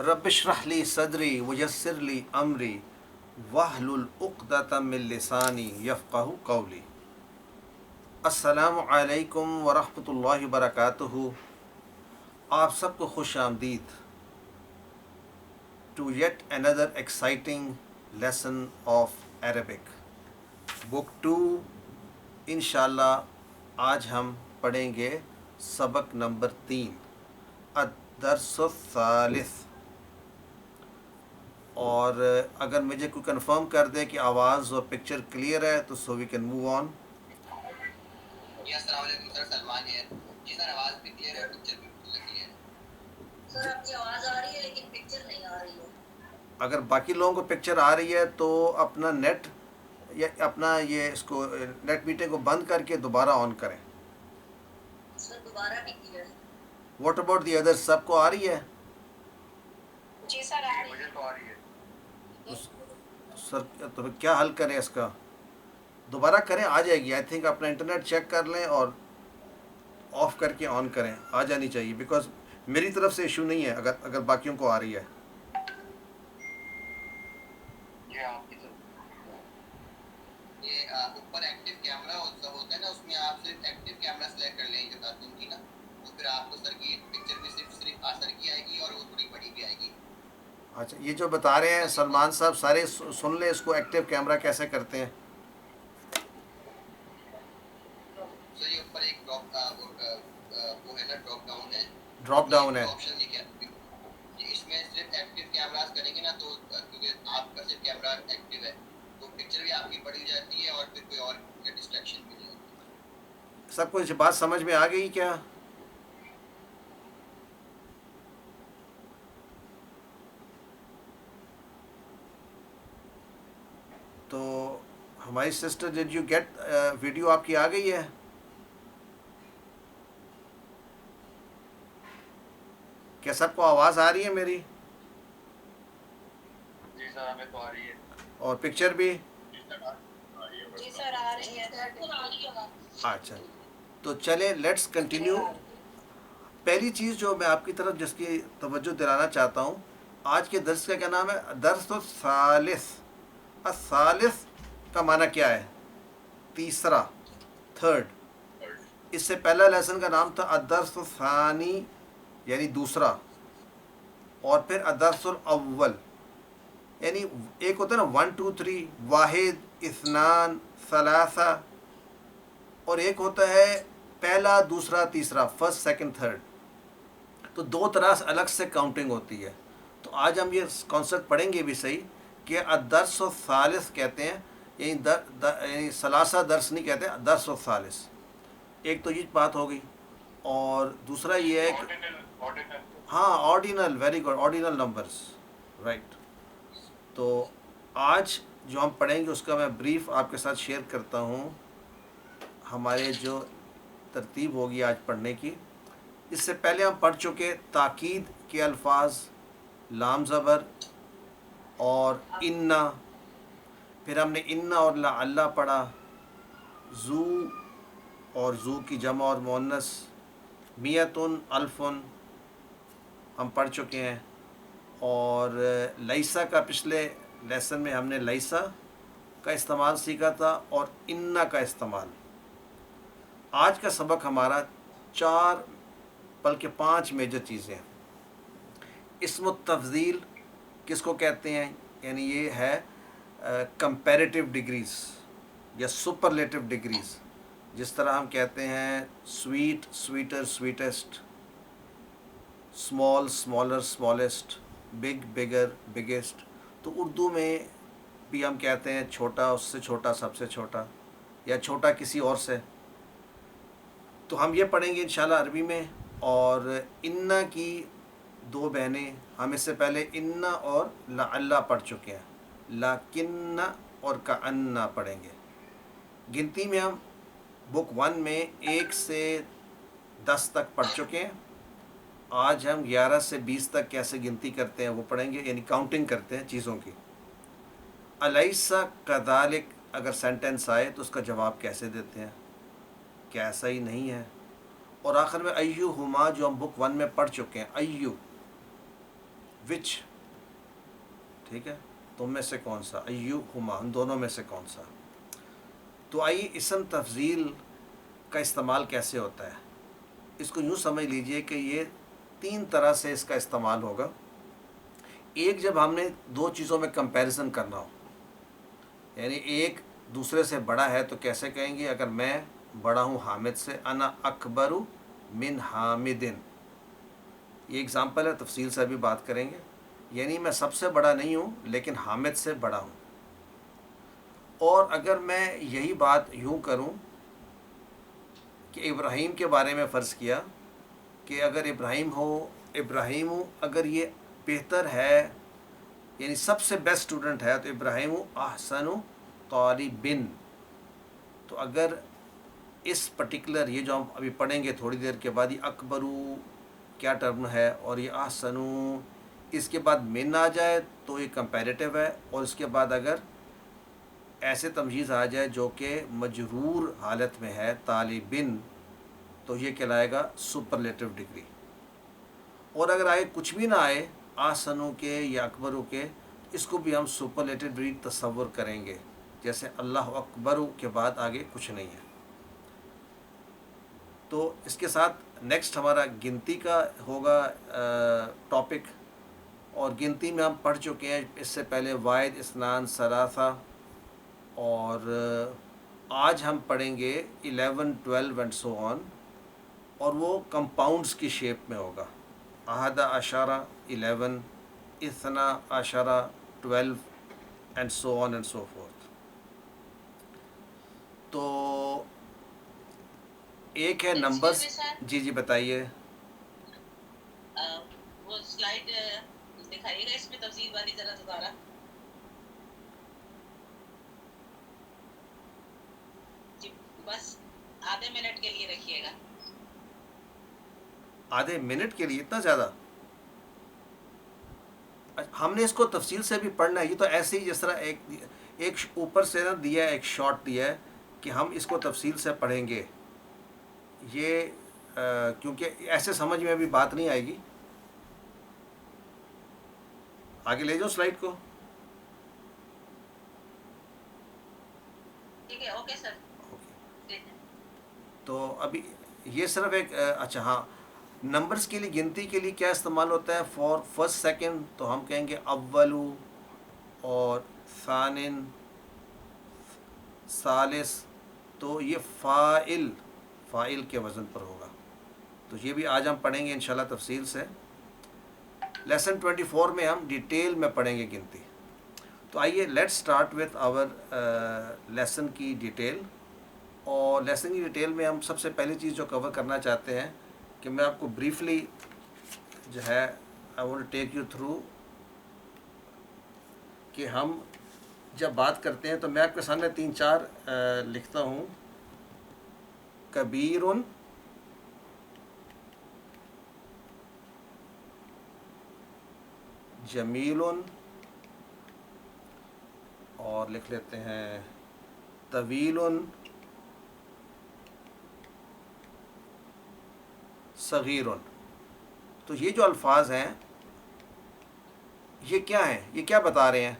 रब इश्रह ली सदरी वयस्सिर ली अमरी वहलुल उक़दतम मिन लिसानी यफ़क़हू क़ौली। अस्सलामु अलैकुम व रहमतुल्लाहि व बरकातुहू। आप सबको खुश आमदीद to yet another exciting lesson of Arabic book 2। इंशाअल्लाह आज हम पढ़ेंगे सबक नंबर 3 अद-दर्सुस्सालिस। और अगर मुझे कोई कंफर्म कर दे कि आवाज़ और पिक्चर क्लियर है तो so we can move on. अस्सलाम वालेकुम सर, सलमान है जी सर। आवाज़ भी क्लियर है, पिक्चर भी क्लियर है सर। आपकी आवाज़ आ रही है लेकिन पिक्चर नहीं आ रही है। अगर बाकी लोगों को पिक्चर आ रही है तो अपना नेट या अपना ये इसको नेट मीटिंग को बंद करके दोबारा ऑन करें। सर दोबारा भी क्लियर है। व्हाट अबाउट दी अदर्स, सबको आ रही है? जी सर आ रही है, मुझे तो आ रही है। सर तो क्या हल करें इसका? दोबारा करें, आ जाएगी। आई थिंक अपना इंटरनेट चेक कर लें और ऑफ़ करके ऑन करें, आ जानी चाहिए। बिकॉज मेरी तरफ से इशू नहीं है, अगर बाकियों को आ रही है। ये ऊपर एक्टिव कैमरा होता है ना, उसमें आप सिर्फ एक्टिव कैमरा सेलेक्ट कर लें कार्टून की ना, तो फिर आपको सर की पिक्चर में सिर्फ सर की आएगी और वो थोड़ी बड़ी भी आएगी। अच्छा, ये जो बता रहे हैं सलमान साहब, सारे सुन ले इसको। एक्टिव कैमरा कैसे करते हैं? सर ये ऊपर एक वो है ना, ड्रॉप डाउन है। ड्रॉप डाउन है। ऑप्शन लिखा है, इसमें सिर्फ एक्टिव कैमरास करेंगे ना, तो क्योंकि आपका सिर्फ कैमरा एक्टिव है तो पिक्चर भी आपकी बड़ी जाती है और फिर कोई और डिस्ट्रैक्शन भी नहीं होती। सबको इस बात समझ में आ गई क्या? तो हमारी sister, did you get video आपकी आ गई है? क्या सबको आवाज़ आ रही है मेरी? जी सर हमें तो आ रही है। और पिक्चर भी? जी सर आ रही है। अच्छा, तो चले लेट्स कंटिन्यू। पहली चीज़ जो मैं आपकी तरफ जिसकी तवज्जो दिलाना चाहता हूँ, आज के दर्स का क्या नाम है? दर्सुस्सालिस। अस्सालिस का माना क्या है? तीसरा, थर्ड। इससे पहला लेसन का नाम था अद-दर्सुस्सानी, यानी दूसरा। और फिर अद-दर्सुल अव्वल, यानी एक होता है ना 1 2 3, वाहिद, इस्नान, सलासा। और एक होता है पहला, दूसरा, तीसरा, फर्स्ट, सेकंड, थर्ड। तो दो तरह से अलग से काउंटिंग होती है। तो आज हम ये कॉन्सेप्ट पढ़ेंगे भी सही कि अद-दर्सुस्सालिस कहते हैं, यानी सलासा दर्स नहीं कहते, दर्सुस्सालिस। एक तो ये बात हो गई। और दूसरा ये है कि हाँ, ordinal, very good, ordinal numbers, right. तो आज जो हम पढ़ेंगे उसका मैं ब्रीफ आपके साथ शेयर करता हूँ। हमारे जो तरतीब होगी आज पढ़ने की, इससे पहले हम पढ़ चुके ताकीद के अल्फाज, लाम ज़बर और इन्ना। फिर हमने इन्ना और ला अल्लाह पढ़ा। ज़ू और ज़ू की जमा और मुअन्नस, मियतुन, अल्फुन हम पढ़ चुके हैं। और लैसा का पिछले लेसन में हमने लैसा का इस्तेमाल सीखा था और इन्ना का इस्तेमाल। आज का सबक हमारा 4 बल्कि 5 मेजर चीज़ें हैं। इस्म तफ़ज़ील किसको कहते हैं? यानी ये है कंपैरेटिव डिग्रीज़ या सुपरलेटिव डिग्रीज़। जिस तरह हम कहते हैं sweet, sweeter, sweetest, small, smaller, smallest, big, bigger, biggest. तो उर्दू में भी हम कहते हैं छोटा, उससे छोटा, सबसे छोटा, या छोटा किसी और से। तो हम ये पढ़ेंगे इंशाल्लाह अरबी में। और इन्ना की 2 बहनें, हम इससे पहले इन्ना और लअल्ला पढ़ चुके हैं। लाकिन्ना और कअन्ना पढ़ेंगे। गिनती में हम बुक 1 में 1 से 10 तक पढ़ चुके हैं। आज हम 11 से 20 तक कैसे गिनती करते हैं वो पढ़ेंगे, यानी काउंटिंग करते हैं चीज़ों की। अलैसा कज़ालिक अगर सेंटेंस आए तो उसका जवाब कैसे देते हैं, क्या ऐसा ही नहीं है? और आखिर में अय्युहुमा, जो हम बुक 1 में पढ़ चुके हैं, अय्यु विच, ठीक है, तुम में से कौन सा, अय्युहुमा, उन दोनों में से कौन सा। तो आइए इसम तफजील का इस्तेमाल कैसे होता है, इसको यूँ समझ लीजिए कि ये 3 तरह से इसका इस्तेमाल होगा। एक, जब हमने 2 चीज़ों में कंपैरिजन करना हो, यानी एक दूसरे से बड़ा है तो कैसे कहेंगे, अगर मैं बड़ा हूँ हामिद से, अना अकबरु मिन हामिदिन, ये एग्ज़ाम्पल है, तफसील से अभी बात करेंगे। यानी मैं सबसे बड़ा नहीं हूँ लेकिन हामिद से बड़ा हूँ। और अगर मैं यही बात यूँ करूँ कि इब्राहीम के बारे में फ़र्ज़ किया कि अगर इब्राहीम अगर ये बेहतर है, यानी सबसे बेस्ट स्टूडेंट है, तो इब्राहीम अहसनु तालिबिन। तो अगर इस पर्टिकुलर, ये जो हम अभी पढ़ेंगे थोड़ी देर के बाद, ये अकबरू क्या टर्म है और ये अहसनु, इसके बाद मिन आ जाए तो ये कंपैरेटिव है, और इसके बाद अगर ऐसे तमयीज़ आ जाए जो कि मजरूर हालत में है, तालिबिन, तो ये कहलाएगा सुपरलेटिव डिग्री। और अगर आए कुछ भी ना आए, आसनों के या अकबरों के, इसको भी हम सुपरलेटिव डिग्री तस्वुर करेंगे, जैसे अल्लाह अकबरों के बाद आगे कुछ नहीं है। तो इसके साथ नेक्स्ट हमारा गिनती का होगा टॉपिक, और गिनती में हम पढ़ चुके हैं इससे पहले वाहिद, इस्नान, सलासा, और आज हम पढ़ेंगे 11, 12 एंड सो ऑन, और वो कंपाउंड्स की शेप में होगा। अहदा अशारा 11, इतना अशारा 12 and so on and so fourth. तो एक है नंबर्स। जी जी बताइए। वो स्लाइड दिखाइएगा इसमें तफसील वाली जरा दोबारा। जी बस आधे मिनट के लिए रखिएगा। आधे मिनट के लिए इतना ज़्यादा? हमने इसको तफसील से भी पढ़ना है, ये तो ऐसे ही जिस तरह एक ऊपर से ना दिया है, एक शॉट दिया है कि हम इसको तफसील से पढ़ेंगे, ये क्योंकि ऐसे समझ में अभी बात नहीं आएगी। आगे ले जाओ स्लाइड को। ठीक है, ओके सर। ओके, तो अभी ये सिर्फ एक अच्छा हाँ, नंबर्स के लिए, गिनती के लिए क्या इस्तेमाल होता है फॉर फर्स्ट सेकंड, तो हम कहेंगे अव्वलु और सानिन, सालिस, तो ये फ़ाइल के वज़न पर होगा। तो ये भी आज हम पढ़ेंगे इंशाल्लाह तफसील से। लेसन 24 में हम डिटेल में पढ़ेंगे गिनती। तो आइए let's start with our lesson की डिटेल। और लेसन की डिटेल में हम सबसे पहली चीज़ जो कवर करना चाहते हैं कि मैं आपको ब्रीफली जो है I want to take you through कि हम जब बात करते हैं तो मैं आपके सामने 3-4 लिखता हूँ। कबीरुन, जमीलुन, और लिख लेते हैं तवीलुन, सगीरुन। तो ये जो अल्फाज हैं ये क्या हैं, ये क्या बता रहे हैं?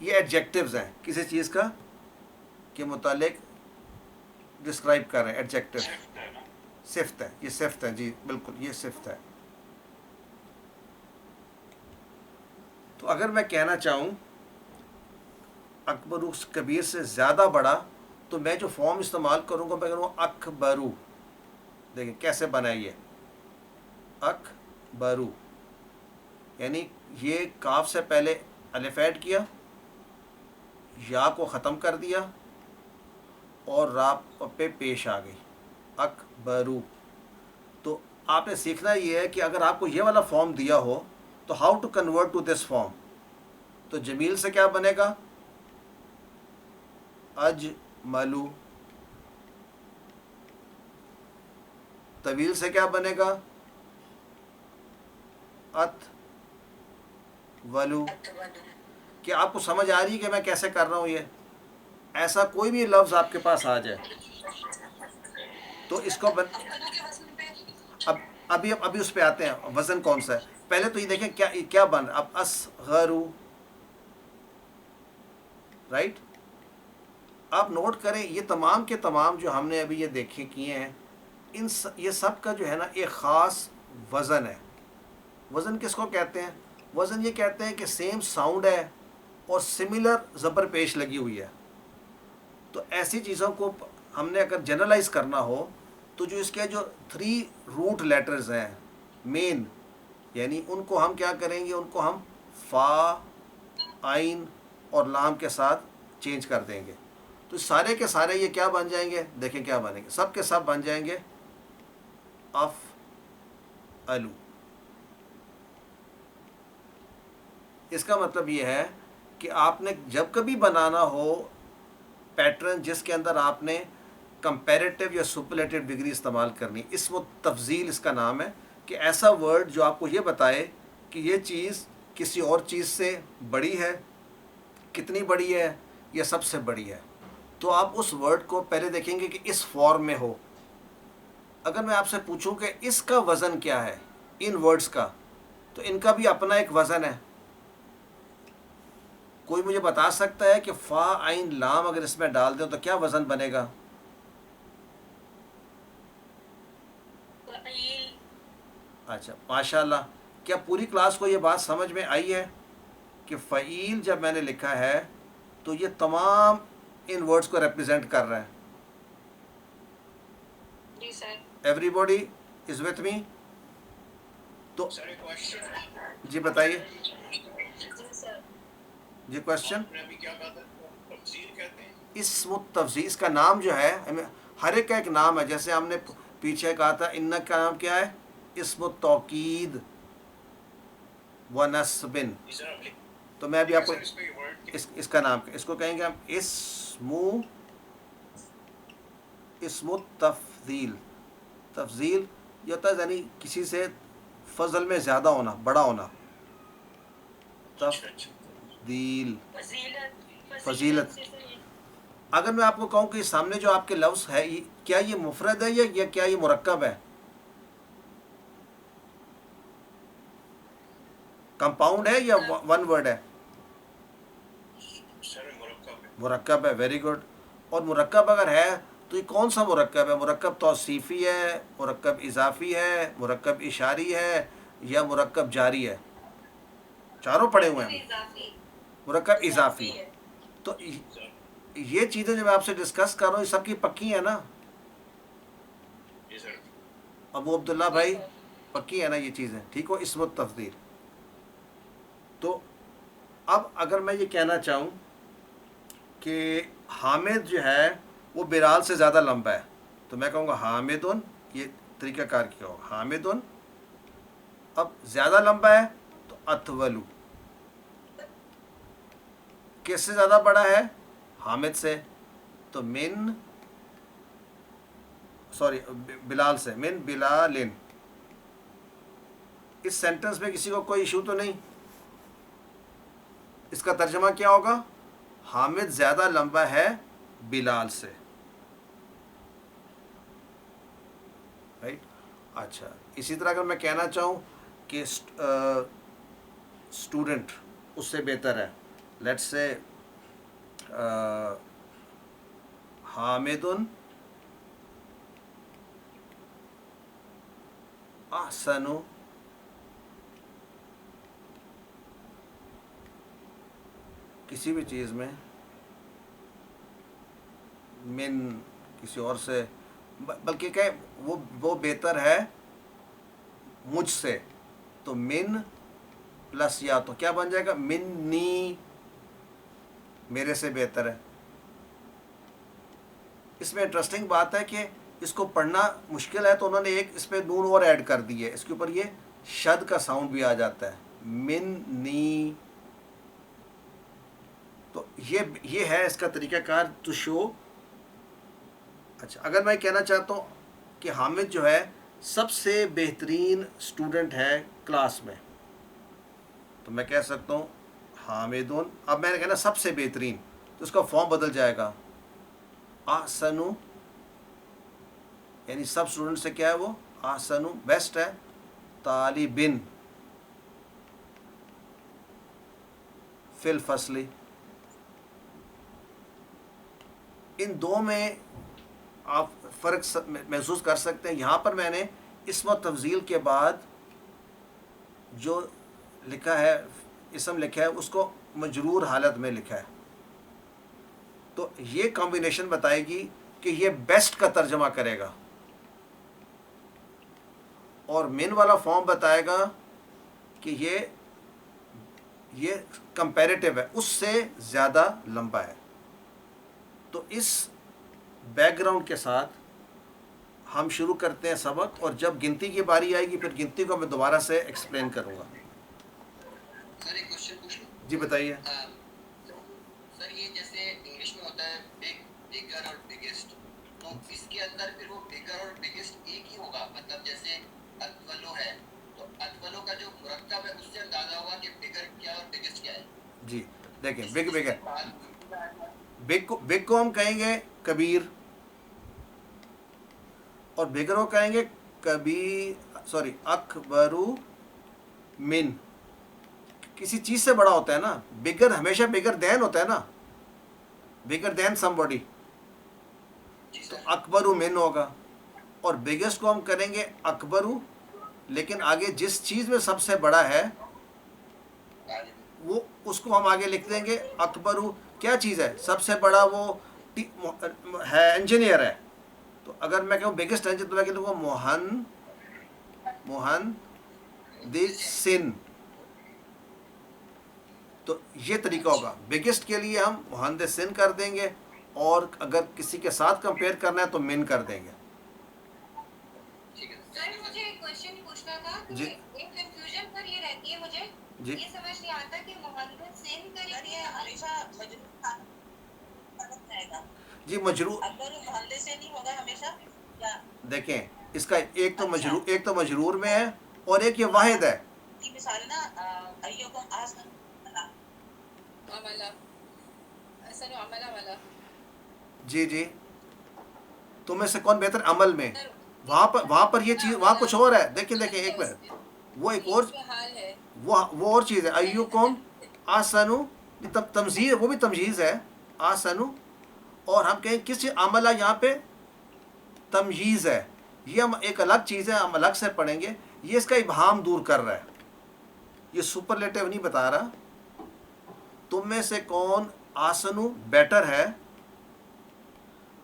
ये एडजेक्टिव्स हैं किसी चीज़ का के मुतालिक डिस्क्राइब कर रहे हैं। एडजेक्टिव सिफ्त है, ये सिफ्त है, जी बिल्कुल ये सिफ्त है। तो अगर मैं कहना चाहूँ अकबरू कबीर से ज़्यादा बड़ा, तो मैं जो फॉर्म इस्तेमाल करूँगा मैं करूँगा अकबरू। देखिए कैसे बना ये अकबरू, यानी ये काफ से पहले अलिफ ऐड किया, या को ख़त्म कर दिया और रा पे पेश आ गई अकबरू। तो आपने सीखना ये है कि अगर आपको ये वाला फॉर्म दिया हो तो how to convert to this form. तो जमील से क्या बनेगा? अजमलू। तवील से क्या बनेगा? अतवलू। क्या आपको समझ आ रही है कि मैं कैसे कर रहा हूँ? ये ऐसा कोई भी लफ्ज़ आपके पास आ जाए तो इसको अब अभी उस पे आते हैं, वज़न कौन सा है। پہلے تو یہ دیکھیں کیا بن رہا. اب اصغرو، رائٹ. آپ نوٹ کریں یہ تمام کے تمام جو ہم نے ابھی یہ دیکھے کیے ہیں، یہ سب کا جو ہے نا ایک خاص وزن ہے. وزن کس کو کہتے ہیں؟ وزن یہ کہتے ہیں کہ سیم ساؤنڈ ہے اور سملر زبر پیش لگی ہوئی ہے. تو ایسی چیزوں کو ہم نے اگر جنرلائز کرنا ہو تو جو اس کے جو 3 روٹ لیٹرز ہیں مین، یعنی ان کو ہم کیا کریں گے، ان کو ہم فا، عین اور لام کے ساتھ چینج کر دیں گے. تو سارے کے سارے یہ کیا بن جائیں گے، دیکھیں کیا بنیں گے، سب کے سب بن جائیں گے اف الو. اس کا مطلب یہ ہے کہ آپ نے جب کبھی بنانا ہو پیٹرن جس کے اندر آپ نے کمپیریٹیو یا سپرلیٹیو ڈگری استعمال کرنی، اسم و تفضیل اس کا نام ہے، کہ ایسا ورڈ جو آپ کو یہ بتائے کہ یہ چیز کسی اور چیز سے بڑی ہے، کتنی بڑی ہے، یا سب سے بڑی ہے. تو آپ اس ورڈ کو پہلے دیکھیں گے کہ اس فارم میں ہو. اگر میں آپ سے پوچھوں کہ اس کا وزن کیا ہے، ان ورڈز کا، تو ان کا بھی اپنا ایک وزن ہے. کوئی مجھے بتا سکتا ہے کہ فا عین لام اگر اس میں ڈال دیں تو کیا وزن بنے گا؟ فعیل. اچھا ماشاء اللہ. کیا پوری کلاس کو یہ بات سمجھ میں آئی ہے کہ فعیل جب میں نے لکھا ہے تو یہ تمام ان ورڈز کو ریپرزینٹ کر رہا ہے؟ جی sir. Everybody is with me? تو جی بتائیے. جی سر. جی کوشچن. اسم التفضیل، اس کا نام جو ہے، ہر ایک کا ایک نام ہے. جیسے ہم نے پیچھے کہا تھا ان کا نام کیا ہے، اسم التوکید و نصب. تو میں ابھی آپ کو اس کا نام، اس کو کہیں گے ہم اسم التفضیل. تفضیل یہ ہوتا ہے یعنی کسی سے فضل میں زیادہ ہونا، بڑا ہونا. تفضیل، فضیلت. اگر میں آپ کو کہوں کہ سامنے جو آپ کے لفظ ہے کیا یہ مفرد ہے یا کیا یہ مرکب ہے، کمپاؤنڈ ہے یا ون ورڈ ہے؟ مرکب ہے. Very good. اور مرکب اگر ہے تو یہ کون سا مرکب ہے؟ مرکب توصیفی ہے، مرکب اضافی ہے، مرکب اشاری ہے، یا مرکب جاری ہے؟ چاروں پڑھے ہوئے ہیں. مرکب اضافی. تو یہ چیزیں جو میں آپ سے ڈسکس کر رہا ہوں یہ سب کی پکی ہیں نا ابو عبداللہ بھائی؟ پکی ہے نا یہ چیزیں؟ ٹھیک ہو. اسم التفضیل. تو اب اگر میں یہ کہنا چاہوں کہ حامد جو ہے وہ بلال سے زیادہ لمبا ہے، تو میں کہوں گا حامدن. یہ طریقہ کار کیا ہوگا، حامدن. اب زیادہ لمبا ہے تو اطولو. کس سے زیادہ بڑا ہے؟ حامد سے. تو بلال سے. من بلالن. اس سینٹنس میں کسی کو کوئی ایشو تو نہیں؟ اس کا ترجمہ کیا ہوگا؟ حامد زیادہ لمبا ہے بلال سے، رائٹ. اچھا اسی طرح اگر میں کہنا چاہوں کہ اسٹوڈنٹ اس سے بہتر ہے، لیٹس سے حامد احسن کسی بھی چیز میں من کسی اور سے، بلکہ کہ وہ بہتر ہے مجھ سے. تو من پلس یا تو کیا بن جائے گا؟ منی، میرے سے بہتر ہے. اس میں انٹرسٹنگ بات ہے کہ اس کو پڑھنا مشکل ہے تو انہوں نے ایک اس پہ نون اور ایڈ کر دی ہے، اس کے اوپر یہ شد کا ساؤنڈ بھی آ جاتا ہے، منی. تو یہ ہے اس کا طریقہ کار ٹو شو. اچھا اگر میں کہنا چاہتا ہوں کہ حامد جو ہے سب سے بہترین اسٹوڈنٹ ہے کلاس میں، تو میں کہہ سکتا ہوں حامدن. اب میں نے کہنا سب سے بہترین، تو اس کا فارم بدل جائے گا احسن، یعنی سب اسٹوڈنٹ سے کیا ہے وہ احسن، بیسٹ ہے. طالبن. فی الفصل. ان دو میں آپ فرق محسوس کر سکتے ہیں. یہاں پر میں نے اسم و تفضیل کے بعد جو لکھا ہے اسم لکھا ہے اس کو مجرور حالت میں لکھا ہے. تو یہ کمبینیشن بتائے گی کہ یہ بیسٹ کا ترجمہ کرے گا, اور من والا فارم بتائے گا کہ یہ کمپیریٹیو ہے, اس سے زیادہ لمبا ہے. تو اس بیک گراؤنڈ کے ساتھ ہم شروع کرتے ہیں سبق, اور جب گنتی کی باری آئے گی پھر گنتی کو میں دوبارہ سے ایکسپلین کروں گا. سر ایک کوشچن پوچھ لوں؟ جی بتائیے. سر یہ جیسے انگلش میں ہوتا ہے بگر اور بگیسٹ, تو اس کے اندر پھر وہ بگر اور بگیسٹ ایک ہی ہوگا, مطلب جیسے اطولو ہے تو اطولو کا جو مرکب ہے اس سے اندازہ ہوگا کہ بگر کیا اور بگیسٹ کیا ہے. جی دیکھیں بگ کو ہم کہیں گے کبیر, اور بگر کو کہیں گے اکبرو من. کسی چیز سے بڑا ہوتا ہے نا, بگر ہمیشہ بگر دین ہوتا ہے نا, بگر دین سم باڈی, تو اکبرو من ہوگا. اور بگیسٹ کو ہم کریں گے اکبرو, لیکن آگے جس چیز میں سب سے بڑا ہے وہ اس کو ہم آگے لکھ دیں گے اکبرو. کیا چیز ہے سب سے بڑا؟ وہ ہے انجینئر ہے, تو اگر میں کہوں بگیسٹ انجینئر تو میں کہہ دوں گا مہندسن. تو یہ طریقہ ہوگا. بگیسٹ کے لیے ہم مہندسن کر دیں گے, اور اگر کسی کے ساتھ کمپیئر کرنا ہے تو من کر دیں گے. سر مجھے ایک کوشچن پوچھنا تھا کہ جی. ایک کنفیوژن پر یہ رہتی ہے مجھے, جی یہ سمجھ نہیں آتا کہ مہندسن سر یہ ہمیشہ مجرور رہے گا. جی مجرور. اکبر مہندس سے نہیں ہوگا ہمیشہ کیا؟ دیکھیں اس کا ایک تو مجرور میں ہے, اور ایک یہ واحد ہے. کی مثال نا ایوکم احسن عملا, احسن عملا والا. جی جی, تم میں سے کون بہتر عمل میں. وہاں پر یہ چیز وہاں کچھ اور ہے. دیکھیں ایک منٹ, وہ ایک اور حال ہے, وہ اور چیز ہے. ایوکم احسن تمزیز, وہ بھی تمجیز ہے احسن, اور ہم کہیں کس چیز عملہ یہاں پہ تمییز ہے. یہ ہم ایک الگ چیز ہے, ہم الگ سے پڑھیں گے. یہ اس کا ابہام دور کر رہا ہے, یہ سپرلیٹو نہیں بتا رہا. تم میں سے کون آسنو بیٹر ہے.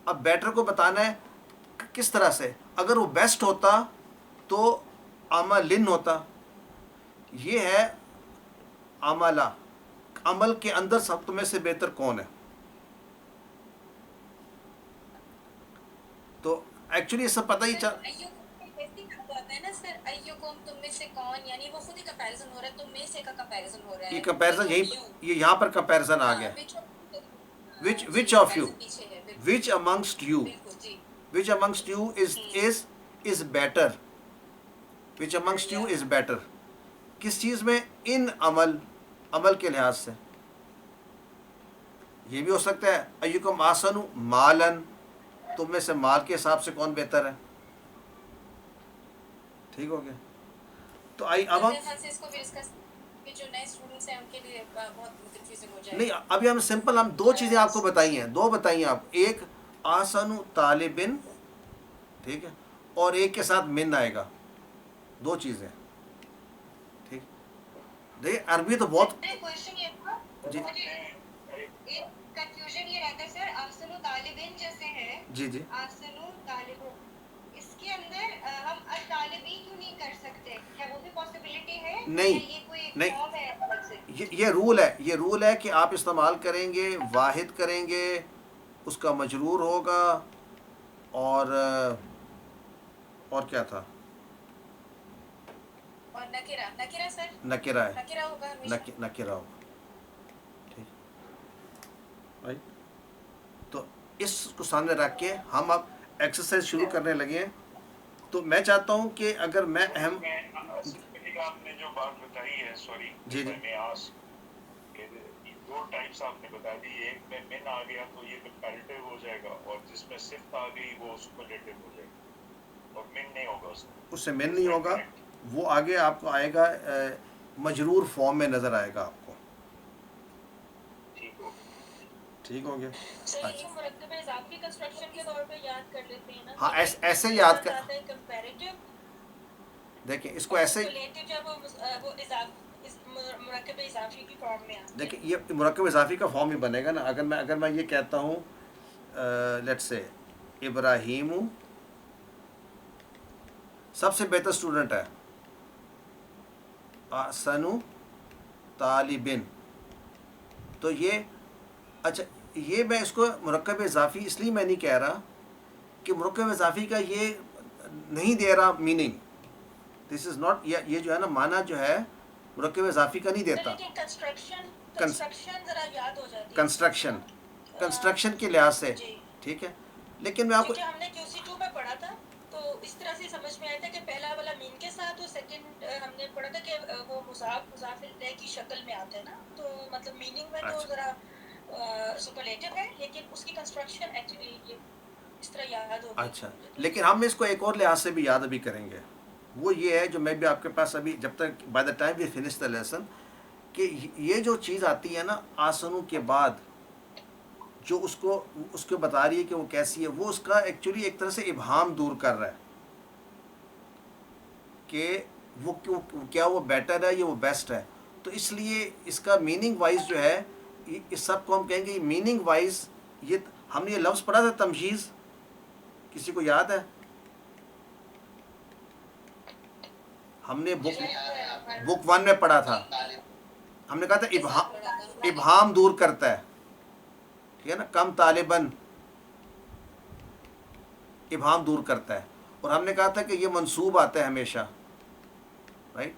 اب بیٹر کو بتانا ہے کس طرح سے. اگر وہ بیسٹ ہوتا تو عملن ہوتا. یہ ہے عملہ, عمل کے اندر سب تم میں سے بہتر کون ہے. تو ایکچولی یہ سب پتہ ہی تم میں سے کون, یعنی وہ خود ہی کمپیریزن ہو رہا ہے, تم میں سے کا کمپیریزن ہو رہا ہے. یہ کمپیریزن یہ یہاں پر کمپیریزن آ گیا. which of you, which amongst you, which amongst you is better, which amongst you is better. کس چیز میں؟ ان عمل کے لحاظ سے. یہ بھی ہو سکتا ہے ایکم احسن مالن, تم میں سے مال کے حساب سے کون بہتر ہے. ٹھیک ہو گیا. تو اب ہم نہیں, ابھی ہم سمپل ہم دو چیزیں آپ کو بتائی ہیں, آپ ایک آسن طالبن, ٹھیک ہے, اور ایک کے ساتھ من آئے گا. دو چیزیں, ٹھیک. دیکھیں عربی تو بہت کوشچن یہ تھا, جی ایک کنفیوژن یہ رہتا ہے سر, آسن طالبین جیسے ہے, جی جی آسن طالبوں, اس کے اندر ہم طالبی کیوں نہیں کر سکتے؟ کیا وہ بھی پاسبلٹی ہے؟ نہیں, یہ کوئی نہیں, فارم ہے الگ سے؟ یہ رول ہے کہ آپ استعمال کریں گے, واحد کریں گے, اس کا مجرور ہوگا, اور کیا تھا, اور نکرہ سر, نکرہ ہے, نکرہ ہوگا ہمیشہ. نکرہ ہوگا. ٹھیک بھائی, تو اس کو سامنے رکھ کے ہم اب ایکسرسائز شروع کرنے لگے ہیں. تو میں چاہتا ہوں کہ اگر میں اہم آپ نے جو بات بتائی ہے, سوری جی جی میں دو ٹائپس آپ نے بتا دی. ایک میں من آ گیا تو یہ کمپیریٹیو ہو جائے گا, اور جس میں صفت آ گئی وہ سپرلیٹیو ہو جائے گا, اور من نہیں ہوگا اس سے من نہیں ہوگا. وہ آگے آپ کو آئے گا, مجرور فارم میں نظر آئے گا آپ کو. ٹھیک ہو گیا. سر اچھا یہ مرکب اضافی کنسٹرکشن کے طور پہ یاد کر لیتے ہیں نا. ہاں ایسے یاد کر. آتا ہے کمپیریٹیو، دیکھیں اس کو اور ایسے سپرلیٹو جب وہ مرکب اضافی کی فارم میں آتا ہے. دیکھیں یہ مرکب اضافی کا فارم ہی بنے گا نا. اگر میں یہ کہتا ہوں لیٹ سے ابراہیم سب سے بہتر اسٹوڈنٹ ہے، احسن طالبن، تو یہ اچھا یہ میں اس کو مرکب اضافی اس لیے میں نہیں کہہ رہا کہ مرکب اضافی کا یہ نہیں دے رہا میننگ. دس از ناٹ، یہ جو ہے نا معنی جو ہے مرکب اضافی کا نہیں دیتا. لیکن کنسٹرکشن ذرا یاد ہو جاتی ہے کنسٹرکشن کنسٹرکشن کے لحاظ سے جی، ٹھیک ہے. لیکن میں آپ کو کیونکہ ہم نے QC2 میں پڑھا تھا تو اس طرح سے سمجھ میں آیا تھا کہ پہلا والا مین کے ساتھ، اور سیکنڈ ہم نے پڑھا تھا کہ وہ مضاف الیہ کی شکل میں آتا ہے نا، تو مطلب میننگ میں تو اچھا ذرا سپرلیٹو ہے، لیکن اس کی کنسٹرکشن ایکچولی یہ اس طرح یاد ہو گئی. اچھا لیکن ہم اس کو ایک اور لحاظ سے بھی یاد ابھی کریں گے. وہ یہ ہے جو میں بھی آپ کے پاس ابھی جب تک by the time we finish the lesson, کہ یہ جو چیز آتی ہے نا آسنوں کے بعد جو اس کو بتا رہی ہے کہ وہ کیسی ہے، وہ اس کا ایکچولی ایک طرح سے ابہام دور کر رہا ہے کہ وہ کیا وہ بیٹر ہے یا وہ بیسٹ ہے. تو اس لیے اس کا میننگ وائز جو ہے اس سب کو ہم کہیں گے میننگ وائز. یہ ہم نے یہ لفظ پڑھا تھا تمجیز، کسی کو یاد ہے؟ ہم نے بک 1 میں پڑھا تھا. ہم نے کہا تھا ابہام دور کرتا ہے، ٹھیک ہے نا. کم طالباً ابہام دور کرتا ہے. اور ہم نے کہا تھا کہ یہ منصوب آتا ہے ہمیشہ، رائٹ.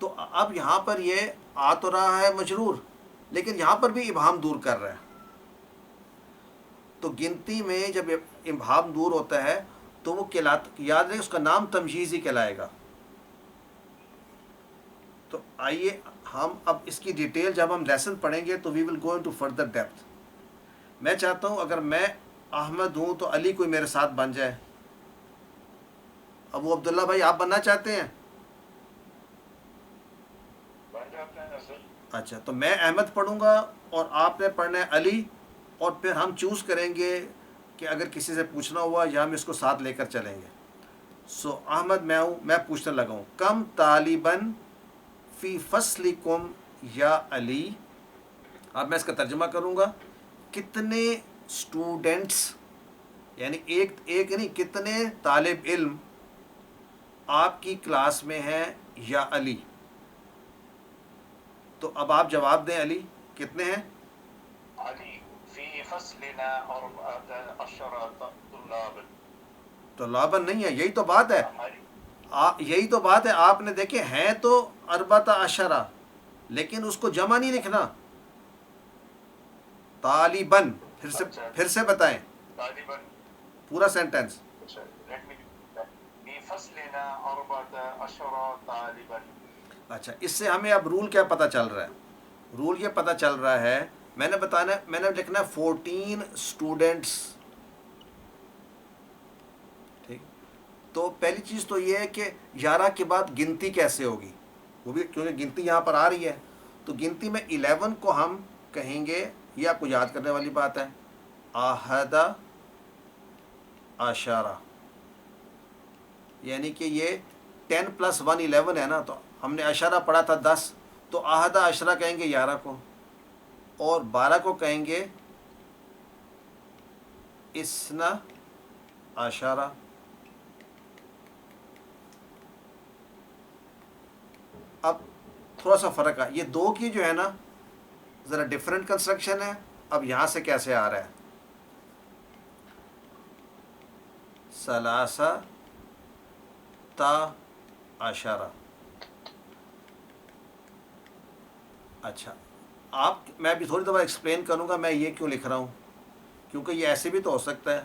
تو اب یہاں پر یہ آ تو رہا ہے مجرور، لیکن یہاں پر بھی ابہام دور کر رہا ہے. تو گنتی میں جب ابہام دور ہوتا ہے تو وہ یاد رہے اس کا نام تمجیز ہی کہلائے گا. تو آئیے ہم اب اس کی ڈیٹیل جب ہم لیسن پڑھیں گے تو وی ول گو انٹو فردر ڈیپتھ. میں چاہتا ہوں اگر میں احمد ہوں تو علی کوئی میرے ساتھ بن جائے. ابو عبداللہ بھائی آپ بننا چاہتے ہیں؟ بن جاتے ہیں سر. اچھا تو میں احمد پڑھوں گا اور آپ نے پڑھنا ہے علی، اور پھر ہم چوز کریں گے کہ اگر کسی سے پوچھنا ہوا یا ہم اس کو ساتھ لے کر چلیں گے. سو احمد میں ہوں، میں پوچھنے لگا ہوں کم طالباً فی فصلکم یا علی. اب میں اس کا ترجمہ کروں گا، کتنے اسٹوڈنٹس، یعنی ایک نہیں کتنے طالب علم آپ کی کلاس میں ہیں یا علی. تو اب آپ جواب دیں علی کتنے ہیں؟ علی فی فصلنا 14 طلاب. طلاباً نہیں ہے، یہی تو بات ہے. ہماری یہی تو بات ہے. آپ نے دیکھے ہیں تو 14، لیکن اس کو جمع نہیں لکھنا. طالباً پھر سے بتائیں طالباً. پورا سینٹینس. Let me فی فصلنا 14 طالباً. اچھا اس سے ہمیں اب رول کیا پتہ چل رہا ہے؟ رول یہ پتہ چل رہا ہے میں نے لکھنا ہے 14 اسٹوڈنٹس. ٹھیک. تو پہلی چیز تو یہ ہے کہ 11 کے بعد گنتی کیسے ہوگی، وہ بھی کیونکہ گنتی یہاں پر آ رہی ہے. تو گنتی میں 11 کو ہم کہیں گے، یہ آپ کو یاد کرنے والی بات ہے، آہدہ عشرہ، یعنی کہ یہ 10 + 1 11 ہے نا. تو ہم نے عشرہ پڑھا تھا 10، تو آہدہ عشرہ کہیں گے 11 کو، اور 12 کو کہیں گے اثنا عشرہ. اب تھوڑا سا فرق ہے، یہ دو کی جو ہے نا ذرا ڈفرینٹ کنسٹرکشن ہے. اب یہاں سے کیسے آ رہا ہے؟ ثلاثہ تا عشرہ. اچھا میں بھی تھوڑی دفعہ ایکسپلین کروں گا میں یہ کیوں لکھ رہا ہوں، کیونکہ یہ ایسے بھی تو ہو سکتا ہے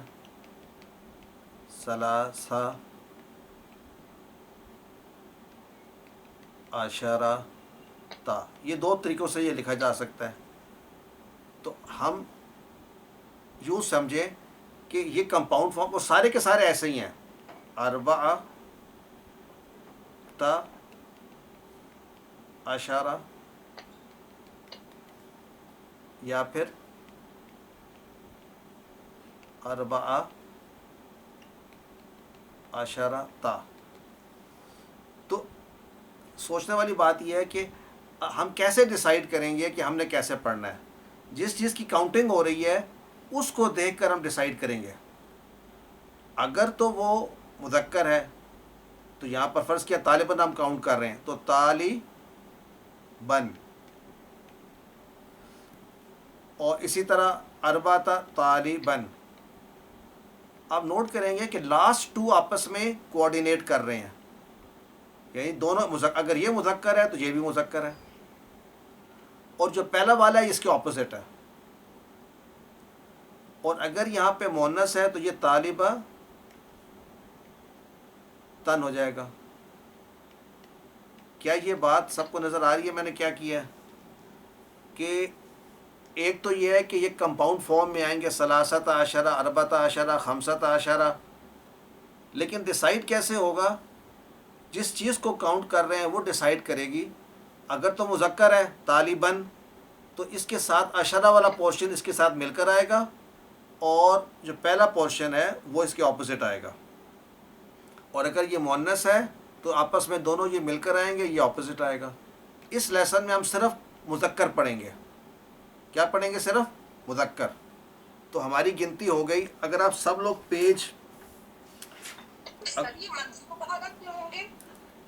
ثلاثہ عشرہ تا، یہ دو طریقوں سے یہ لکھا جا سکتا ہے. تو ہم یوں سمجھیں کہ یہ کمپاؤنڈ فارم وہ سارے کے سارے ایسے ہی ہیں، اربعہ تا عشرہ یا پھر अरबा अशरा ता। तो सोचने वाली बात यह है कि हम कैसे डिसाइड करेंगे कि हमने कैसे पढ़ना है। जिस चीज़ की काउंटिंग हो रही है उसको देखकर हम डिसाइड करेंगे। अगर तो वो मुज़क्कर है तो यहाँ पर फ़र्ज़ किया तालिबन हम काउंट कर रहे हैं, तो तालिबन, और इसी तरह अरबाता तालिबन। आप नोट करेंगे कि लास्ट टू आपस में कोऑर्डिनेट कर रहे हैं, यानी दोनों अगर ये मुज़क्कर है तो ये भी मुज़क्कर है, और जो पहला वाला है इसके ऑपोजिट है। और अगर यहाँ पे मुअन्नस है तो ये तालिबा तन हो जाएगा। क्या ये बात सबको नज़र आ रही है? मैंने क्या किया है कि एक तो ये है कि ये कंपाउंड फॉर्म में आएंगे सलासता अशरा, अरबता अशरा, खमसता अशरा, लेकिन डिसाइड कैसे होगा? जिस चीज़ को काउंट कर रहे हैं वो डिसाइड करेगी। अगर तो मुज़क्कर है तालिबन तो इसके साथ अशरा वाला पोर्शन इसके साथ मिलकर आएगा, और जो पहला पोर्शन है वो इसके ऑपोजिट आएगा। और अगर ये मुअन्नस है तो आपस में दोनों ये मिलकर आएंगे, ये ऑपोजिट आएगा। इस लेसन में हम सिर्फ मुज़क्कर पढ़ेंगे। क्या पढ़ेंगे? सिर्फ मुज़क्कर। तो हमारी गिनती हो गई। अगर आप सब लोग पेज सर ये मंसूब हालत में होंगे?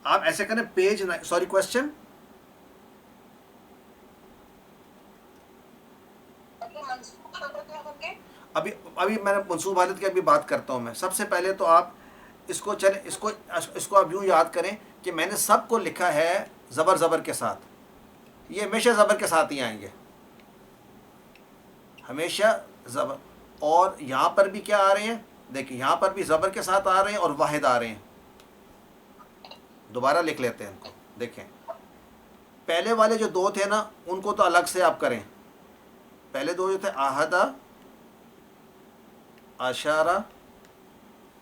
आप ऐसे करें, पेज सॉरी क्वेश्चन मंसूब हालत में होंगे? अभी मैंने मंसूब हालत की अभी बात करता हूँ मैं। सबसे पहले तो आप इसको चले इसको आप यूँ याद करें कि मैंने सब को लिखा है ज़बर के साथ। ये हमेशा ज़बर के साथ ही आएंगे, हमेशा ज़बर। और यहाँ पर भी क्या आ रहे हैं? देखिए यहाँ पर भी ज़बर के साथ आ रहे हैं और वाहिद आ रहे हैं। दोबारा लिख लेते हैं इनको। देखें पहले वाले जो दो थे ना उनको तो अलग से आप करें। पहले दो जो थे आहदा अशारा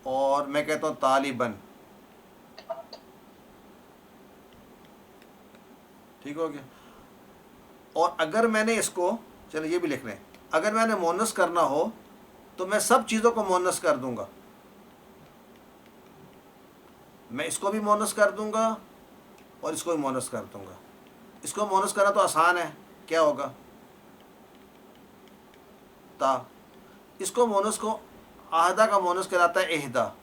और मैं कहता हूँ तालिबन, ठीक हो गया। और अगर मैंने इसको, चलो ये भी लिख लें, अगर मैंने मुअन्नस करना हो तो मैं सब चीज़ों को मुअन्नस कर दूंगा। मैं इसको भी मुअन्नस कर दूंगा और इसको भी मुअन्नस कर दूंगा। इसको मुअन्नस करना तो आसान है, क्या होगा? ता। इसको मुअन्नस को आहदा का मुअन्नस कहलाता है एहदा।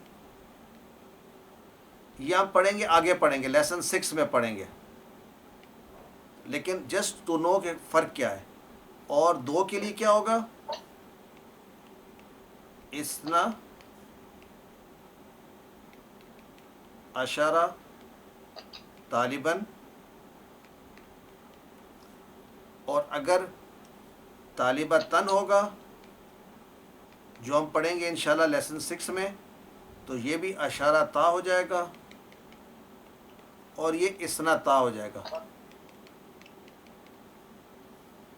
ये हम पढ़ेंगे, आगे पढ़ेंगे, लेसन 6 में पढ़ेंगे, लेकिन जस्ट टू नो कि फ़र्क क्या है। और दो के लिए क्या होगा? इस्ना अशरा तालिबन। और अगर तालिबा तन होगा जो हम पढ़ेंगे इंशाल्लाह लेसन 6 में, तो ये भी अशारा ता हो जाएगा और ये इस्ना ता हो जाएगा।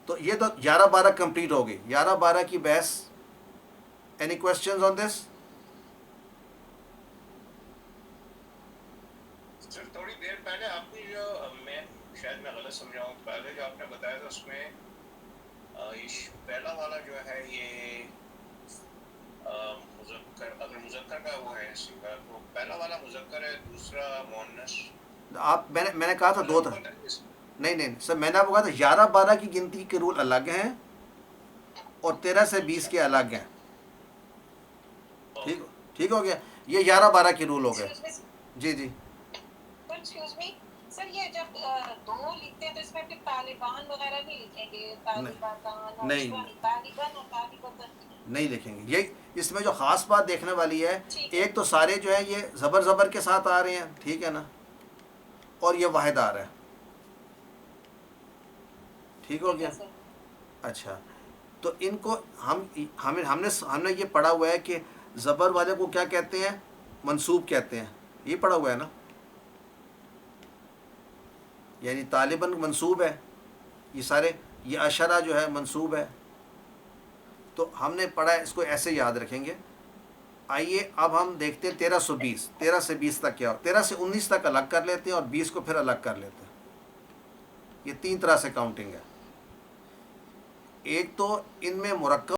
तो ये तो 11-12 कंप्लीट हो गई। 11-12 की बहस। Any questions on this? Sir थोड़ी देर पहले आपने जो शायद मैं गलत समझा हूँ, पहले जो आपने बताया था उसमें ये पहला वाला जो है ये मुज़क्कर, अगर मुज़क्कर का वो है सिंगा, तो पहला वाला मुज़क्कर है, दूसरा मुअन्नस। आप मैंने कहा था दो था। नहीं सर, मैंने आपको कहा था 11-12 की गिनती के रूल अलग हैं और 13 से 20 के अलग हैं। ठीक हो गया। ये 11-12 के रूल हो गए। जी एक्सक्यूज मी सर, ये जब दो लिखते हैं तो इसमें फिर तालिबान वगैरह नहीं लिखेंगे? तालिबान नहीं, तालिबान और तालिबान नहीं लिखेंगे। ये इसमें जो ख़ास बात देखने वाली है, एक तो सारे जो है ये ज़बर के साथ आ रहे हैं, ठीक है ना, और ये वाहिद आ रहा है। ठीक हो गया। अच्छा, तो इनको हमने ये पढ़ा हुआ है कि ज़बर वाले को क्या कहते हैं? मंसूब कहते हैं। ये पढ़ा हुआ है ना, यानी तालिबन मंसूब है, ये सारे, ये अशरा जो है मंसूब है। तो हमने पढ़ा है, इसको ऐसे याद रखेंगे। आइए अब हम देखते हैं 13 से 20 तक क्या हो। 13 से 19 तक अलग कर लेते हैं और 20 को फिर अलग कर लेते हैं। ये 3 तरह से काउंटिंग है। एक तो इनमें मुरक्कब